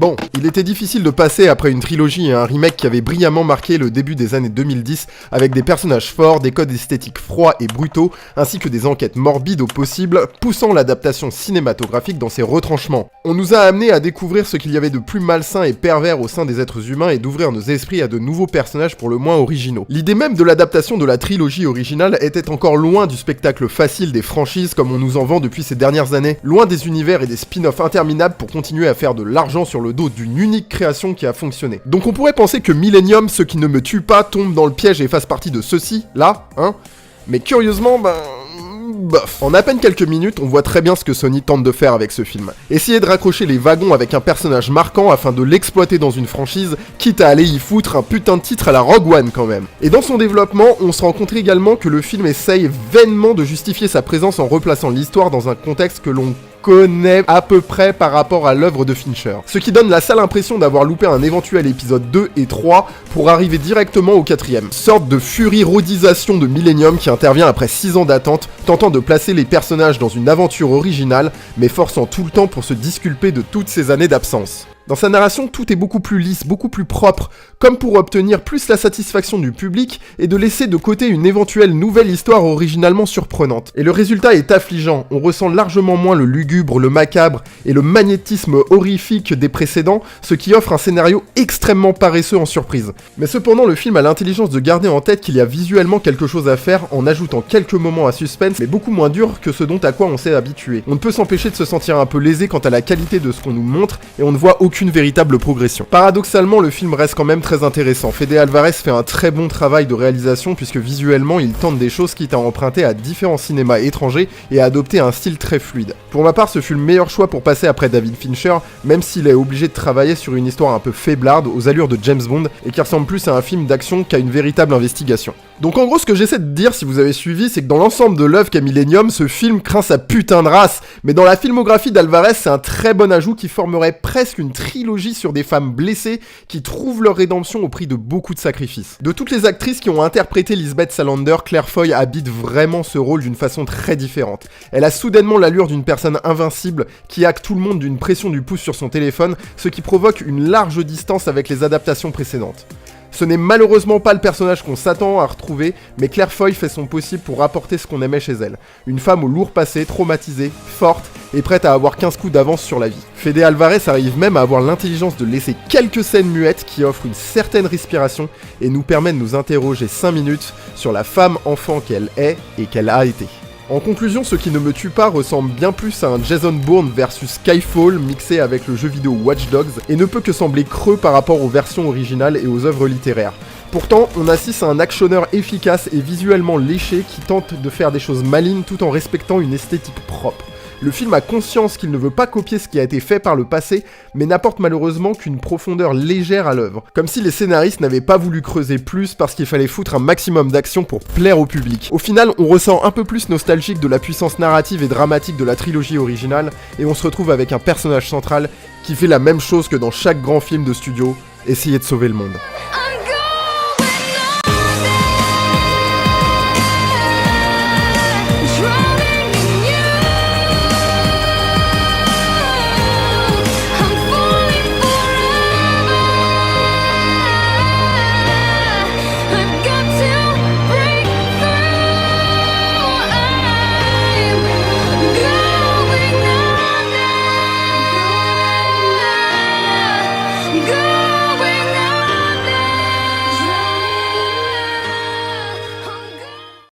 Bon, il était difficile de passer après une trilogie et un remake qui avait brillamment marqué le début des années 2010 avec des personnages forts, des codes esthétiques froids et brutaux, ainsi que des enquêtes morbides au possible, poussant l'adaptation cinématographique dans ses retranchements. On nous a amené à découvrir ce qu'il y avait de plus malsain et pervers au sein des êtres humains et d'ouvrir nos esprits à de nouveaux personnages pour le moins originaux. L'idée même de l'adaptation de la trilogie originale était encore loin du spectacle facile des franchises comme on nous en vend depuis ces dernières années, loin des univers et des spin-offs interminables pour continuer à faire de l'argent sur le dos d'une unique création qui a fonctionné. Donc on pourrait penser que Millennium, ce qui ne me tue pas, tombe dans le piège et fasse partie de ceci, là, hein. Mais curieusement, bof. En à peine quelques minutes, on voit très bien ce que Sony tente de faire avec ce film. Essayer de raccrocher les wagons avec un personnage marquant afin de l'exploiter dans une franchise, quitte à aller y foutre un putain de titre à la Rogue One quand même. Et dans son développement, on se rend compte également que le film essaye vainement de justifier sa présence en replaçant l'histoire dans un contexte que l'on connaît à peu près par rapport à l'œuvre de Fincher. Ce qui donne la sale impression d'avoir loupé un éventuel épisode 2 et 3 pour arriver directement au 4ème. Sorte de furie-rodisation de Millennium qui intervient après 6 ans d'attente, tentant de placer les personnages dans une aventure originale, mais forçant tout le temps pour se disculper de toutes ces années d'absence. Dans sa narration, tout est beaucoup plus lisse, beaucoup plus propre, comme pour obtenir plus la satisfaction du public et de laisser de côté une éventuelle nouvelle histoire originalement surprenante. Et le résultat est affligeant, on ressent largement moins le lugubre, le macabre et le magnétisme horrifique des précédents, ce qui offre un scénario extrêmement paresseux en surprise. Mais cependant, le film a l'intelligence de garder en tête qu'il y a visuellement quelque chose à faire en ajoutant quelques moments à suspense, mais beaucoup moins durs que ce dont à quoi on s'est habitué. On ne peut s'empêcher de se sentir un peu lésé quant à la qualité de ce qu'on nous montre, et on ne voit aucune véritable progression. Paradoxalement, le film reste quand même très intéressant. Fede Alvarez fait un très bon travail de réalisation puisque visuellement, il tente des choses quitte à emprunter à différents cinémas étrangers et à adopter un style très fluide. Pour ma part, ce fut le meilleur choix pour passer après David Fincher, même s'il est obligé de travailler sur une histoire un peu faiblarde aux allures de James Bond et qui ressemble plus à un film d'action qu'à une véritable investigation. Donc en gros, ce que j'essaie de dire, si vous avez suivi, c'est que dans l'ensemble de l'œuvre qu'est Millennium, ce film craint sa putain de race, mais dans la filmographie d'Alvarez, c'est un très bon ajout qui formerait presque une trilogie sur des femmes blessées qui trouvent leur rédemption au prix de beaucoup de sacrifices. De toutes les actrices qui ont interprété Lisbeth Salander, Claire Foy habite vraiment ce rôle d'une façon très différente. Elle a soudainement l'allure d'une personne invincible qui hack tout le monde d'une pression du pouce sur son téléphone, ce qui provoque une large distance avec les adaptations précédentes. Ce n'est malheureusement pas le personnage qu'on s'attend à retrouver, mais Claire Foy fait son possible pour rapporter ce qu'on aimait chez elle. Une femme au lourd passé, traumatisée, forte et prête à avoir 15 coups d'avance sur la vie. Fede Alvarez arrive même à avoir l'intelligence de laisser quelques scènes muettes qui offrent une certaine respiration et nous permet de nous interroger 5 minutes sur la femme-enfant qu'elle est et qu'elle a été. En conclusion, Ce qui ne me tue pas ressemble bien plus à un Jason Bourne versus Skyfall mixé avec le jeu vidéo Watch Dogs et ne peut que sembler creux par rapport aux versions originales et aux œuvres littéraires. Pourtant, on assiste à un actionneur efficace et visuellement léché qui tente de faire des choses malignes tout en respectant une esthétique propre. Le film a conscience qu'il ne veut pas copier ce qui a été fait par le passé, mais n'apporte malheureusement qu'une profondeur légère à l'œuvre. Comme si les scénaristes n'avaient pas voulu creuser plus parce qu'il fallait foutre un maximum d'action pour plaire au public. Au final, on ressent un peu plus nostalgique de la puissance narrative et dramatique de la trilogie originale, et on se retrouve avec un personnage central qui fait la même chose que dans chaque grand film de studio, essayer de sauver le monde.